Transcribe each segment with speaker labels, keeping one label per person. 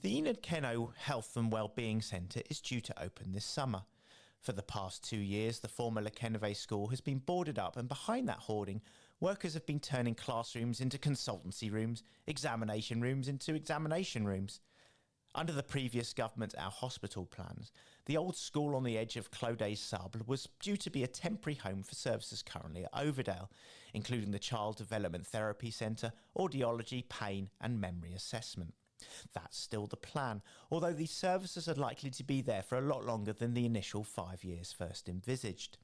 Speaker 1: The Enid Quenault Health and Wellbeing Centre is due to open this summer. For the past 2 years, the former Les Quennevais School has been boarded up, and behind that hoarding, workers have been turning classrooms into consultancy rooms, examination rooms into examination rooms. Under the previous government Our Hospital plans, the old school on the edge of Clodagh Sable was due to be a temporary home for services currently at Overdale, including the Child Development Therapy Centre, Audiology, Pain and Memory Assessment. That's still the plan, although these services are likely to be there for a lot longer than the initial 5 years first envisaged.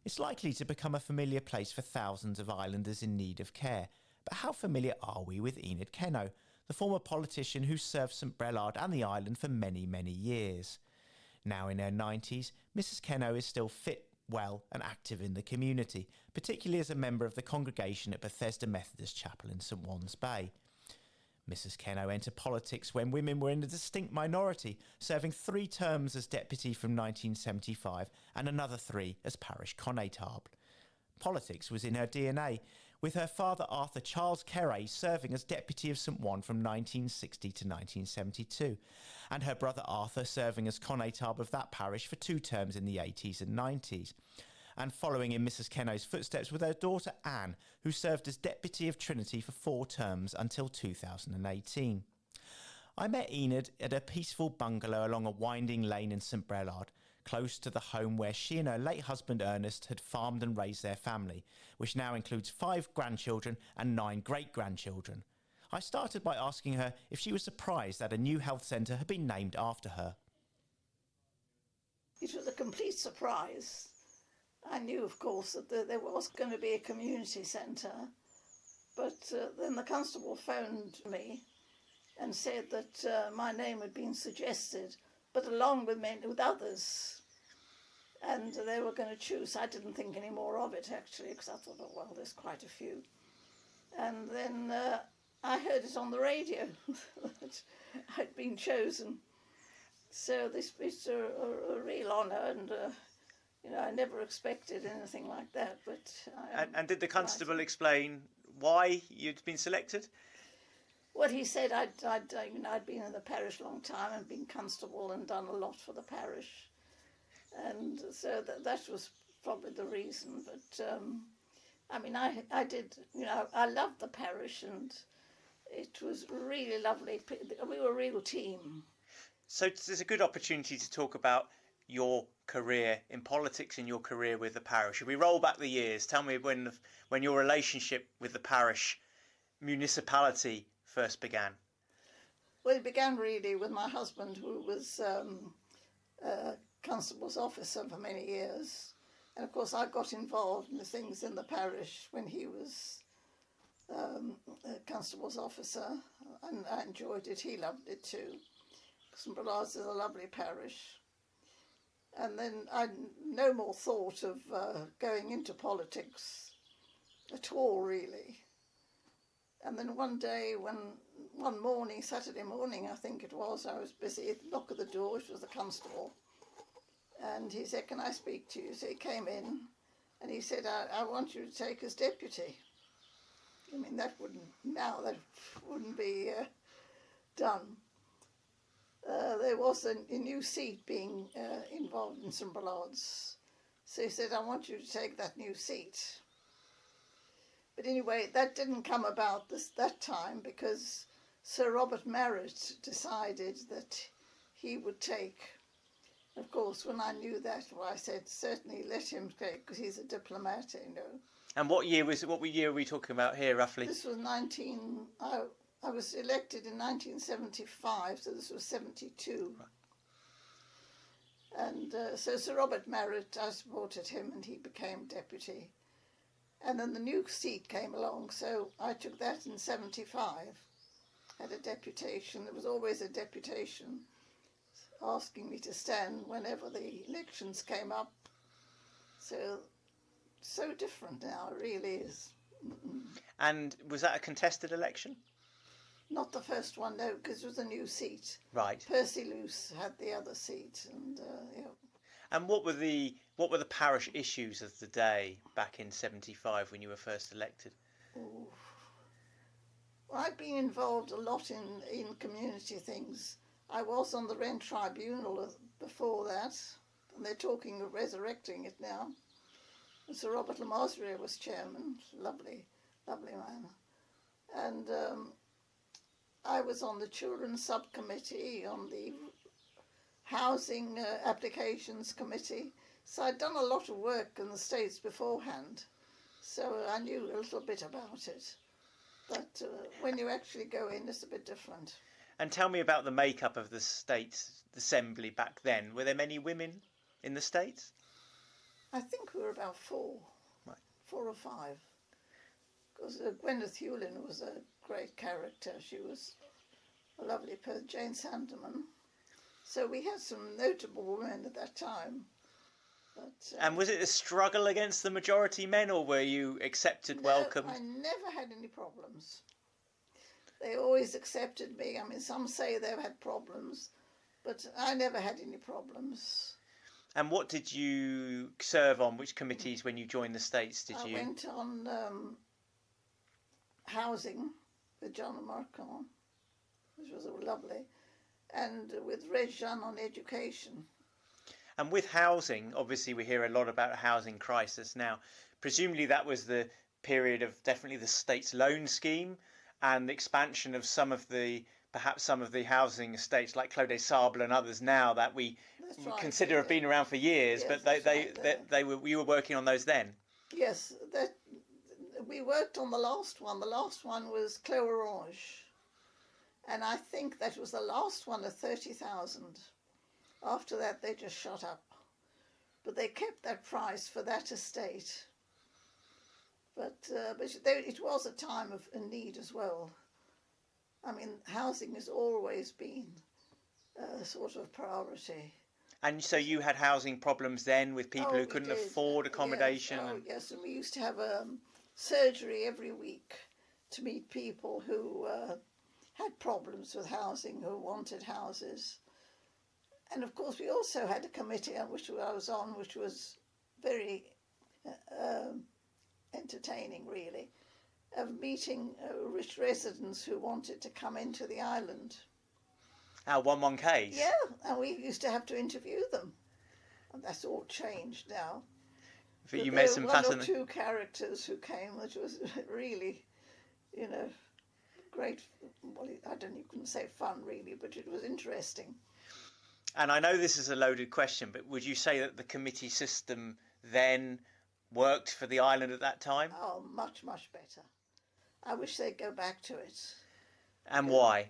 Speaker 1: It's likely to become a familiar place for thousands of islanders in need of care, but how familiar are we with Enid Quenault, the former politician who served St Brelade and the island for many, many years? Now in her 90s, Mrs Quenault is still fit, well and active in the community, particularly as a member of the congregation at Bethesda Methodist Chapel in St Wan's Bay. Mrs Quenault entered politics when women were in a distinct minority, serving 3 terms as deputy from 1975 and another 3 as parish constable. Politics was in her DNA, with her father Arthur Charles Carey serving as deputy of St Wan from 1960 to 1972, and her brother Arthur serving as constable of that parish for 2 terms in the 80s and 90s. And following in Mrs Quenault's footsteps with her daughter Anne, who served as Deputy of Trinity for 4 terms until 2018. I met Enid at a peaceful bungalow along a winding lane in St Brelade, close to the home where she and her late husband Ernest had farmed and raised their family, which now includes 5 grandchildren and 9 great-grandchildren. I started by asking her if she was surprised that a new health centre had been named after her.
Speaker 2: It was a complete surprise. I knew, of course, that there was going to be a community centre, but then the constable phoned me and said that my name had been suggested, but along with others, and they were going to choose. I didn't think any more of it, actually, because I thought, oh, well, there's quite a few. And then I heard it on the radio that I'd been chosen. So this is a real honour, and I never expected anything like that. But
Speaker 3: and did the constable explain why you'd been selected?
Speaker 2: Well, he said I'd been in the parish a long time and been constable and done a lot for the parish, and so that was probably the reason. But I did. I loved the parish, and it was really lovely. We were a real team.
Speaker 3: So there's a good opportunity to talk about your career in politics and your career with the parish. If we roll back the years, tell me when your relationship with the parish municipality first began.
Speaker 2: Well, it began really with my husband, who was a constable's officer for many years. And of course I got involved in the things in the parish when he was a constable's officer, and I enjoyed it. He loved it too. St Brelade is a lovely parish. And then I no more thought of going into politics at all, really. And then one day, one morning, Saturday morning, I think it was, I was busy at the knock at the door. It was the constable. And he said, "Can I speak to you?" So he came in and he said, I want you to take as deputy. I mean, that wouldn't be done. There was a new seat being involved in St Brelade's. So he said, "I want you to take that new seat." But anyway, that didn't come about that time, because Sir Robert Marriott decided that he would take. Of course, when I knew that, well, I said, certainly let him take, because he's a diplomat,
Speaker 3: And what year are we talking about here, roughly?
Speaker 2: This was I was elected in 1975, so this was 72.
Speaker 3: Right.
Speaker 2: And so Sir Robert Marriott, I supported him, and he became deputy. And then the new seat came along, so I took that in 75. Had a deputation. There was always a deputation asking me to stand whenever the elections came up. So different now, it really is.
Speaker 3: And was that a contested election?
Speaker 2: Not the first one, no, because it was a new seat.
Speaker 3: Right.
Speaker 2: Percy Luce had the other seat, and yeah.
Speaker 3: And what were the parish issues of the day back in 75 when you were first elected?
Speaker 2: Ooh. Well, I've been involved a lot in community things. I was on the Rent Tribunal before that, and they're talking of resurrecting it now. Sir Robert Lamosrier was chairman, lovely man. And I was on the Children's Subcommittee, on the Housing Applications Committee. So I'd done a lot of work in the States beforehand, so I knew a little bit about it. But when you actually go in, it's a bit different.
Speaker 3: And tell me about the makeup of the States Assembly back then. Were there many women in the States?
Speaker 2: I think we were about 4.
Speaker 3: Right.
Speaker 2: 4 or 5. Because Gwyneth Hewlin was a great character. She was a lovely person, Jane Sandeman. So we had some notable women at that time. But,
Speaker 3: and was it a struggle against the majority men, or were you accepted, welcomed?
Speaker 2: I never had any problems. They always accepted me. I mean, some say they've had problems, but I never had any problems.
Speaker 3: And what did you serve on? Which committees when you joined the States did you?
Speaker 2: I went on housing with John Marcon, which was lovely, and with Reg Jean on education.
Speaker 3: And with housing, obviously we hear a lot about a housing crisis now. Presumably that was the period of definitely the state's loan scheme and the expansion of perhaps some of the housing estates like Clos des Sables and others now that we consider have been around for years,
Speaker 2: yes,
Speaker 3: but you were working on those then.
Speaker 2: Yes, we worked on the last one. The last one was Clos Orange, and I think that was the last one of 30,000. After that, they just shut up. But they kept that price for that estate. But it was a time of need as well. I mean, housing has always been a sort of priority.
Speaker 3: And so you had housing problems then with people who couldn't afford accommodation?
Speaker 2: Yes, and we used to have surgery every week to meet people who had problems with housing, who wanted houses. And of course, we also had a committee on which I was on, which was very entertaining, really, of meeting rich residents who wanted to come into the island.
Speaker 3: Our 1-1Ks?
Speaker 2: Yeah, and we used to have to interview them. And that's all changed now.
Speaker 3: But you met some
Speaker 2: fascinating... One or 2 characters who came, which was really, great. Well, you couldn't say fun, really, but it was interesting.
Speaker 3: And I know this is a loaded question, but would you say that the committee system then worked for the island at that time?
Speaker 2: Oh, much, much better. I wish they'd go back to it.
Speaker 3: And why?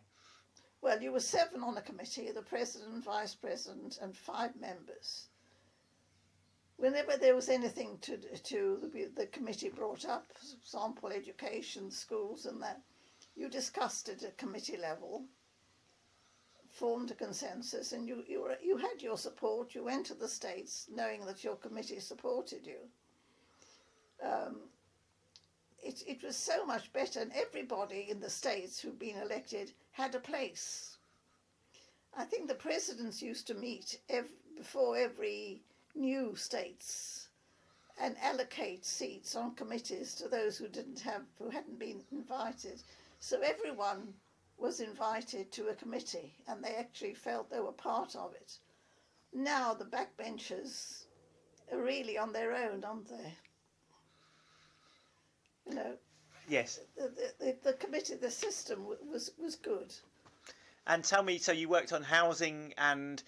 Speaker 2: Well, you were 7 on a committee, the president, vice president, and 5 members. Whenever there was anything the committee brought up, for example, education, schools and that, you discussed it at committee level, formed a consensus, and you had your support. You went to the States knowing that your committee supported you. It was so much better, and everybody in the States who'd been elected had a place. I think the presidents used to meet before every new states and allocate seats on committees to those who hadn't been invited. So everyone was invited to a committee, and they actually felt they were part of it. Now the backbenchers are really on their own, aren't they?
Speaker 3: Yes.
Speaker 2: The committee, the system was good.
Speaker 3: And tell me, so you worked on housing, and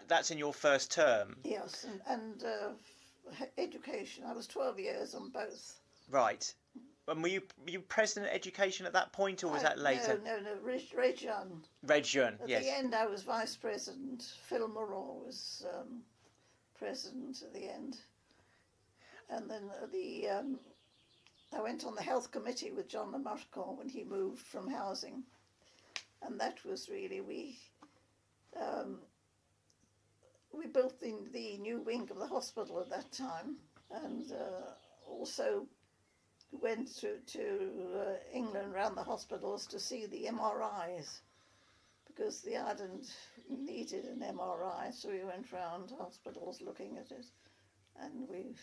Speaker 3: that's in your first term?
Speaker 2: Yes, and education. I was 12 years on both.
Speaker 3: Right. And were you president of education at that point, or was that later?
Speaker 2: No, Reg Jean.
Speaker 3: Reg Jean, yes.
Speaker 2: At the end, I was vice president. Phil Moreau was president at the end. And then I went on the health committee with John Lamarcon when he moved from housing. And that was really, we built the new wing of the hospital at that time, and also went to England around the hospitals to see the MRIs, because the island needed an MRI, so we went round hospitals looking at it, and we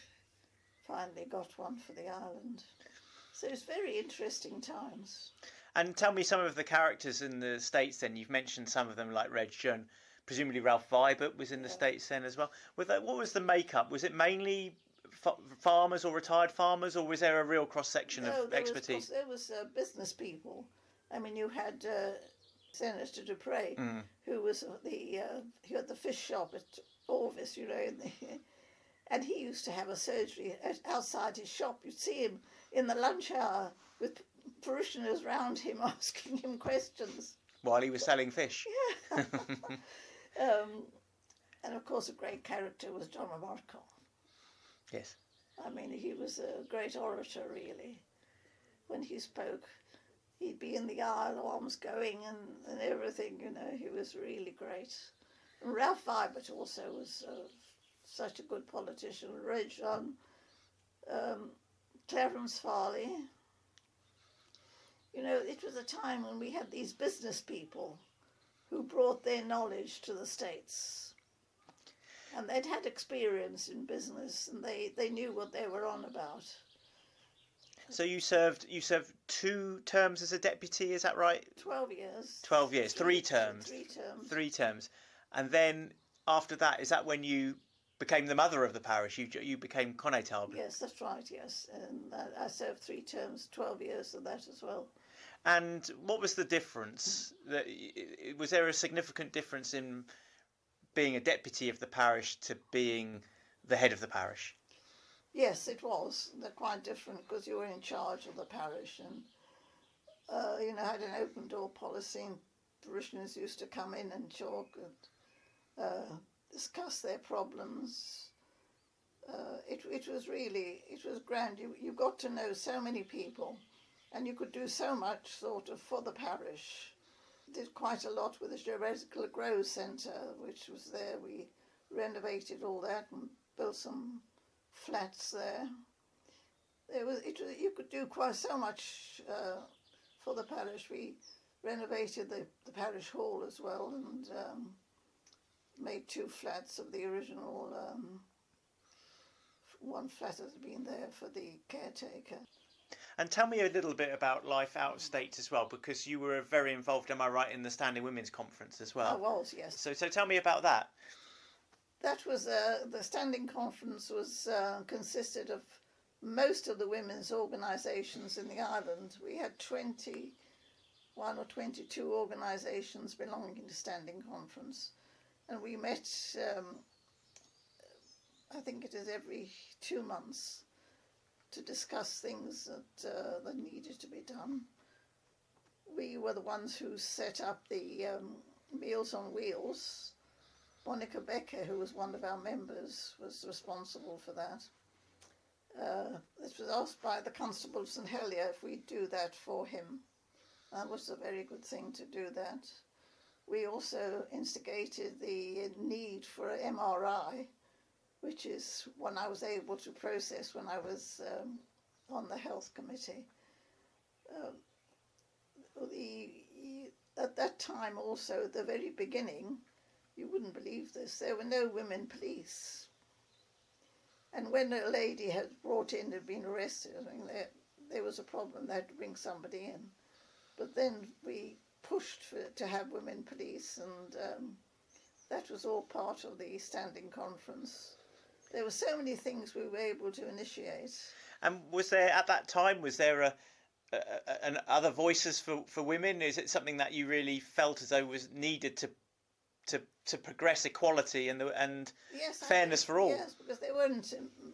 Speaker 2: finally got one for the island. So it's very interesting times.
Speaker 3: And tell me some of the characters in the States then. You've mentioned some of them like Reg and presumably Ralph Vibert was in the States then as well. What was the makeup? Was it mainly farmers or retired farmers, or was there a real cross-section of expertise?
Speaker 2: There was business people. I mean, you had Senator Dupre, who was he had the fish shop at Orvis, and he used to have a surgery outside his shop. You'd see him in the lunch hour with parishioners round him asking him questions.
Speaker 3: While he was selling fish.
Speaker 2: Yeah. And of course a great character was John O'Marco.
Speaker 3: Yes.
Speaker 2: I mean, he was a great orator, really. When he spoke, he'd be in the aisle, arms going and everything, he was really great. And Ralph Vibert also was such a good politician. Reg on Clarence Farley. It was a time when we had these business people who brought their knowledge to the States. And they'd had experience in business, and they knew what they were on about.
Speaker 3: So you served 2 terms as a deputy, is that right?
Speaker 2: 12 years.
Speaker 3: 12 years, 3 terms.
Speaker 2: 3 terms.
Speaker 3: 3 terms. And then after that, is that when you became the mother of the parish? You became Constable?
Speaker 2: Yes, that's right, yes. And I served 3 terms, 12 years of that as well.
Speaker 3: And what was the difference? Was there a significant difference in being a deputy of the parish to being the head of the parish?
Speaker 2: Yes, it was. They're quite different because you were in charge of the parish and, had an open door policy, and parishioners used to come in and talk and discuss their problems. It was grand. You got to know so many people and you could do so much sort of for the parish. Did quite a lot with the Geographical Grove Centre, which was there. We renovated all that and built some flats there. You could do quite so much for the parish. We renovated the parish hall as well and made 2 flats of the original. One flat has been there for the caretaker.
Speaker 3: And tell me a little bit about life out of state as well, because you were very involved, am I right, in the Standing Women's Conference as well?
Speaker 2: I was, yes.
Speaker 3: So tell me about that.
Speaker 2: That was the Standing Conference was consisted of most of the women's organisations in the island. We had 21 or 22 organisations belonging to Standing Conference, and we met. I think it is every 2 months, to discuss things that needed to be done. We were the ones who set up the Meals on Wheels. Monica Becker, who was one of our members, was responsible for that. This was asked by the Constable of St Helier if we'd do that for him. That was a very good thing to do that. We also instigated the need for an MRI, which is one I was able to process when I was on the health committee. At that time also, at the very beginning, you wouldn't believe this, there were no women police. And when a lady had been arrested, there was a problem, they had to bring somebody in. But then we pushed to have women police, and that was all part of the Standing Conference. There were so many things we were able to initiate.
Speaker 3: And was there, at that time, other voices for women? Is it something that you really felt as though was needed to progress equality and fairness for all?
Speaker 2: Yes, because there weren't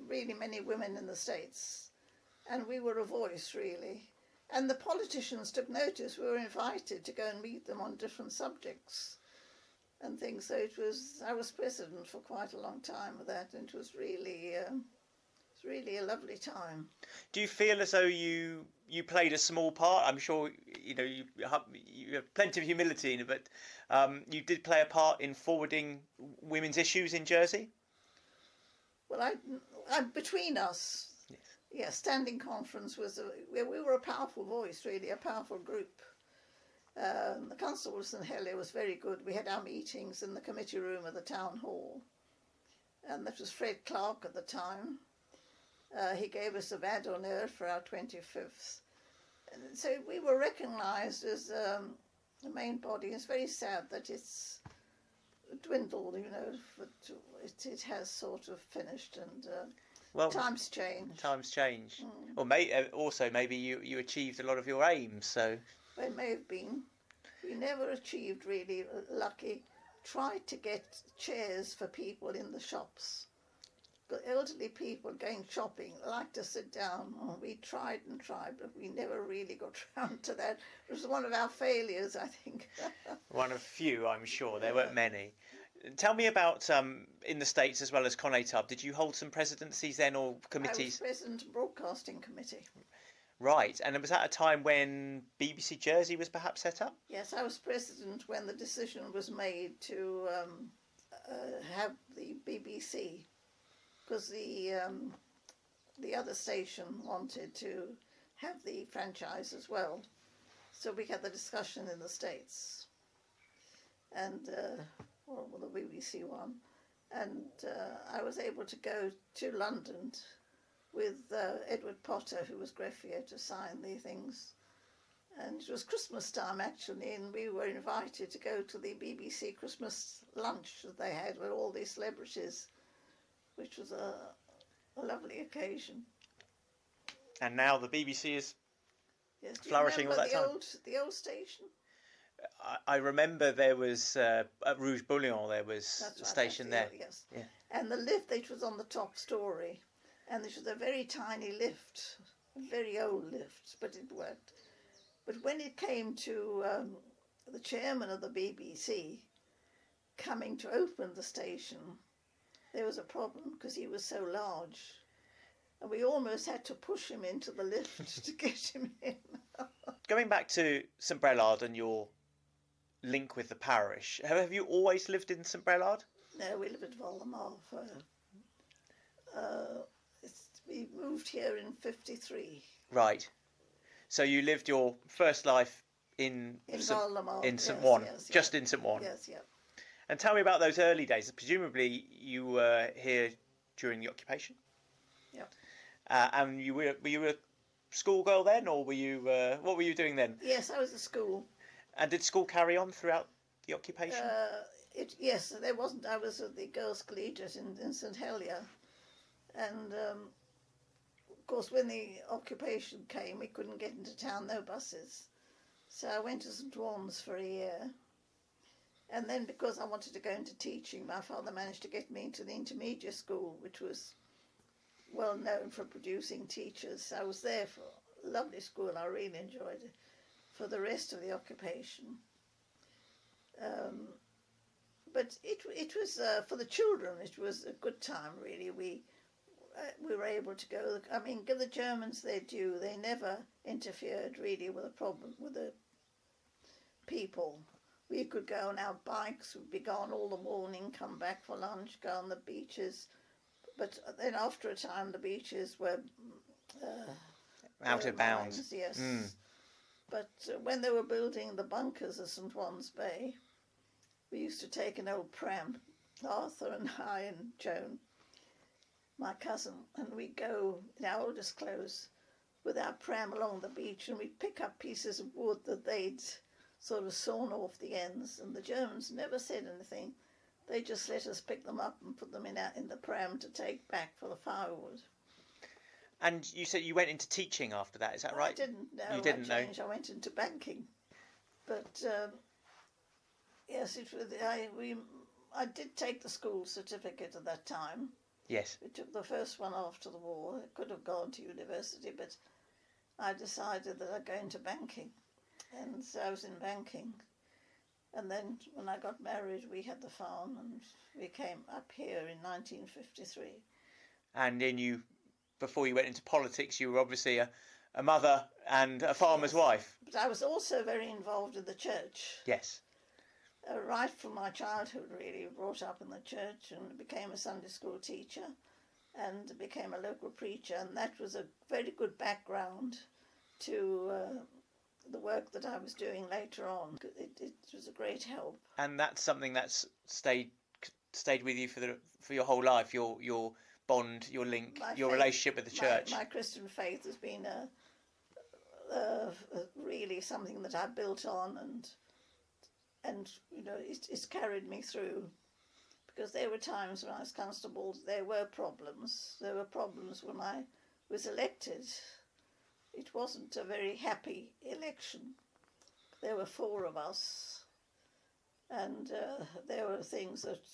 Speaker 2: really many women in the States, and we were a voice, really. And the politicians took notice. We were invited to go and meet them on different subjects and things. So I was president for quite a long time with that, and it was really a lovely time.
Speaker 3: Do you feel as though you played a small part? I'm sure you have plenty of humility in it, but you did play a part in forwarding women's issues in Jersey?
Speaker 2: Well, I between us, yes, Standing Conference we were a powerful voice, really, a powerful group. The Constable of St Helier was very good. We had our meetings in the committee room of the town hall, and that was Fred Clark at the time. He gave us a Vin d'honneur for our 25th. So we were recognised as the main body. It's very sad that it's dwindled, but it has sort of finished, and
Speaker 3: well,
Speaker 2: times change.
Speaker 3: Times change. Or also maybe you achieved a lot of your aims, so...
Speaker 2: Well, it may have been. We never achieved really, lucky. Tried to get chairs for people in the shops. But elderly people going shopping like to sit down. Oh, we tried and tried, but we never really got round to that. It was one of our failures, I think.
Speaker 3: One of few, I'm sure. There weren't many. Tell me about, in the States as well as Conatub, did you hold some presidencies then or committees?
Speaker 2: I was president of Broadcasting Committee.
Speaker 3: Right, and was that a time when BBC Jersey was perhaps set up?
Speaker 2: Yes, I was president when the decision was made to have the BBC, because the other station wanted to have the franchise as well. So we had the discussion in the States, and the BBC one, and I was able to go to London with Edward Potter, who was greffier, to sign the things. And it was Christmas time, actually, and we were invited to go to the BBC Christmas lunch that they had with all these celebrities, which was a lovely occasion.
Speaker 3: And now the BBC is
Speaker 2: flourishing
Speaker 3: all that time.
Speaker 2: The old station?
Speaker 3: I remember there was, at Rouge Bouillon, there was a station there.
Speaker 2: Yes.
Speaker 3: Yeah.
Speaker 2: And the lift, it was on the top story. And this was a very tiny lift, a very old lift, but it worked. But when it came to the chairman of the BBC coming to open the station, there was a problem because he was so large. And we almost had to push him into the lift to get him in.
Speaker 3: Going back to St Brelade and your link with the parish, have you always lived in St Brelade?
Speaker 2: No, we live at Voldemar. We moved here in 1953.
Speaker 3: Right. So you lived your first life in St Juan,
Speaker 2: yes,
Speaker 3: just in St Juan.
Speaker 2: Yes, yeah.
Speaker 3: And tell me about those early days. Presumably you were here during the occupation.
Speaker 2: Yeah.
Speaker 3: And were you a schoolgirl then, or were you? What were you doing then?
Speaker 2: Yes, I was at school.
Speaker 3: And did school carry on throughout the occupation?
Speaker 2: Yes, there wasn't. I was at the Girls' Collegiate in St Helier, and of course, when the occupation came, we couldn't get into town, no buses. So I went to St Juan's for a year. And then because I wanted to go into teaching, my father managed to get me into the intermediate school, which was well known for producing teachers. I was there for a lovely school. I really enjoyed it for the rest of the occupation. But it was, for the children, it was a good time, really. We were able to go. I mean, give the Germans their due. They never interfered really with a problem with the people. We could go on our bikes. We'd be gone all the morning, come back for lunch, go on the beaches. But then after a time, the beaches were
Speaker 3: out of bounds.
Speaker 2: Yes. But when they were building the bunkers at St Juan's Bay, we used to take an old pram, Arthur and I and Joan, my cousin, and we'd go in our oldest clothes with our pram along the beach, and we'd pick up pieces of wood that they'd sort of sawn off the ends, and the Germans never said anything. They just let us pick them up and put them in the pram to take back for the firewood.
Speaker 3: And you said you went into teaching after that, is that right?
Speaker 2: I didn't know.
Speaker 3: You didn't know?
Speaker 2: I went into banking. But yes, I did take the school certificate at that time.
Speaker 3: Yes.
Speaker 2: We took the first one after the war. I could have gone to university, but I decided that I'd go into banking. And so I was in banking. And then when I got married, we had the farm, and we came up here in 1953. And
Speaker 3: then before you went into politics, you were obviously a mother and a farmer's wife.
Speaker 2: But I was also very involved in the church.
Speaker 3: Yes.
Speaker 2: Right from my childhood, really, brought up in the church, and became a Sunday school teacher and became a local preacher. And that was a very good background to the work that I was doing later on. It was a great help.
Speaker 3: And that's something that's stayed with you for your whole life, your bond, your link, your relationship with the church.
Speaker 2: My Christian faith has been really something that I built on, and it's carried me through, because there were times when I was constable, there were problems. There were problems when I was elected. It wasn't a very happy election. There were 4 of us, and there were things that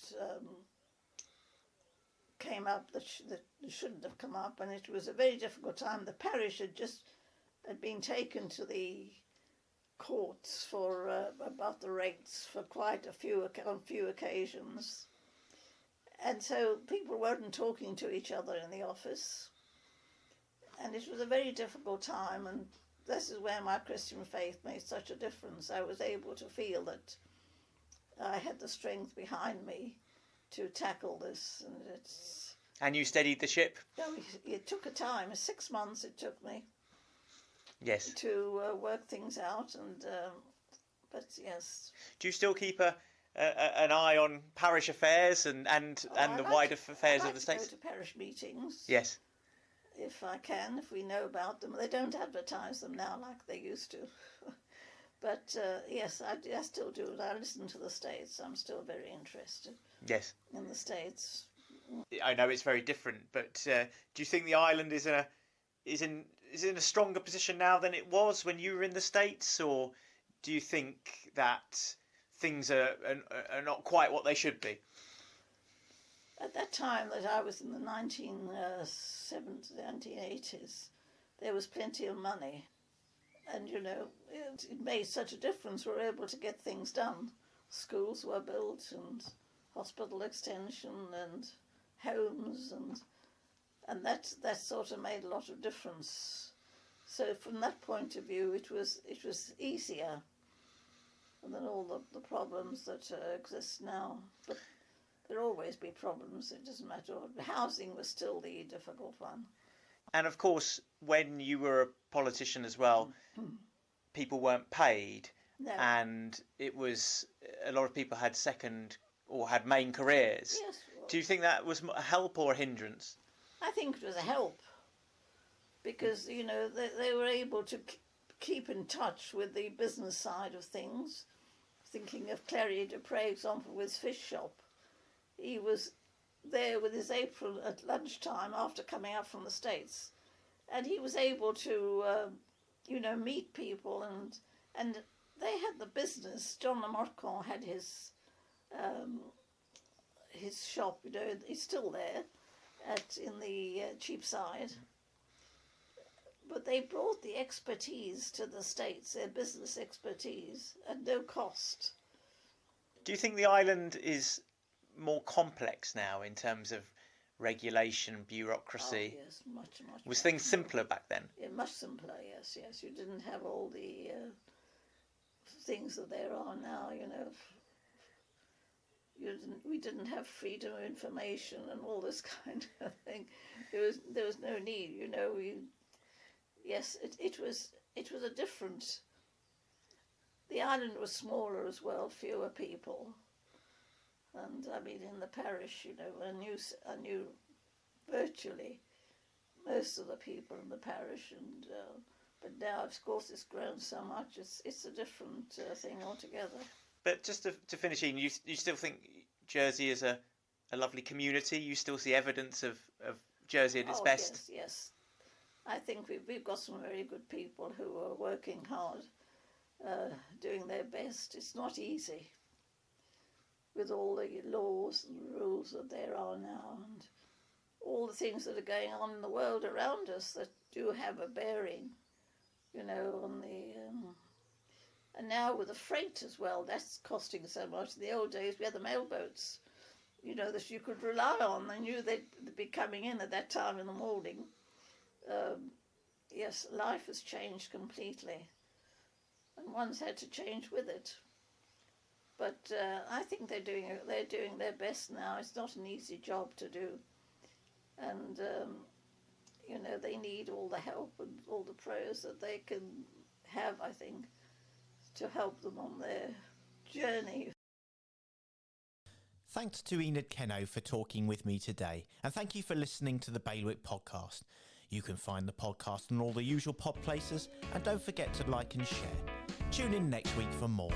Speaker 2: came up that shouldn't have come up, and it was a very difficult time. The parish had been taken to the courts for about the rates for quite on few occasions, and so people weren't talking to each other in the office, and it was a very difficult time. And this is where my Christian faith made such a difference. I was able to feel that I had the strength behind me to tackle this,
Speaker 3: and you steadied the ship.
Speaker 2: It took a time. 6 months it took me.
Speaker 3: Yes.
Speaker 2: To work things out, but yes.
Speaker 3: Do you still keep an eye on parish affairs and the wider affairs of the States?
Speaker 2: I go to parish meetings.
Speaker 3: Yes.
Speaker 2: If I can, if we know about them. They don't advertise them now like they used to. But yes, I still do it. I listen to the States. I'm still very interested.
Speaker 3: Yes.
Speaker 2: In the States.
Speaker 3: I know it's very different, but do you think the island is in a stronger position now than it was when you were in the States, or do you think that things are not quite what they should be?
Speaker 2: At that time that I was in the 1970s, 1980s, there was plenty of money, and it made such a difference. We were able to get things done. Schools were built, and hospital extension, and homes, and that sort of made a lot of difference. So from that point of view, it was easier than all the problems that exist now. But there'll always be problems. It doesn't matter. Housing was still the difficult one.
Speaker 3: And of course, when you were a politician as well, people weren't paid,
Speaker 2: No.
Speaker 3: and it was a lot of people had second or had main careers.
Speaker 2: Yes.
Speaker 3: Do you think that was a help or a hindrance?
Speaker 2: I think it was a help, because they were able to keep in touch with the business side of things. Thinking of Clary Dupre, example, with his fish shop, he was there with his apron at lunchtime after coming out from the States, and he was able to meet people, and they had the business. John Lamarcon had his shop. He's still there in the Cheapside, but they brought the expertise to the States, their business expertise, at no cost.
Speaker 3: Do you think the island is more complex now in terms of regulation, bureaucracy?
Speaker 2: Oh, yes, much.
Speaker 3: Was things simpler back then?
Speaker 2: Yeah, much simpler, yes. You didn't have all the things that there are now, We didn't have freedom of information and all this kind of thing. There was no need, Yes, it was a different. The island was smaller as well, fewer people, and I mean in the parish, I knew virtually most of the people in the parish, and but now, of course, it's grown so much. It's a different thing altogether.
Speaker 3: But just to finish, Ian, you still think Jersey is a lovely community? You still see evidence of Jersey at its best?
Speaker 2: Yes. I think we've got some very good people who are working hard, doing their best. It's not easy with all the laws and rules that there are now, and all the things that are going on in the world around us that do have a bearing, on the... And now with the freight as well, that's costing so much. In the old days, we had the mailboats, that you could rely on. I knew they'd be coming in at that time in the morning. Yes, life has changed completely, and one's had to change with it. But I think they're doing their best now. It's not an easy job to do, and they need all the help and all the prayers that they can have, I think, to help them on their journey.
Speaker 1: Thanks to Enid Quenault for talking with me today, and thank you for listening to the Bailiwick Podcast. You can find the podcast on all the usual pod places, and don't forget to like and share. Tune in next week for more.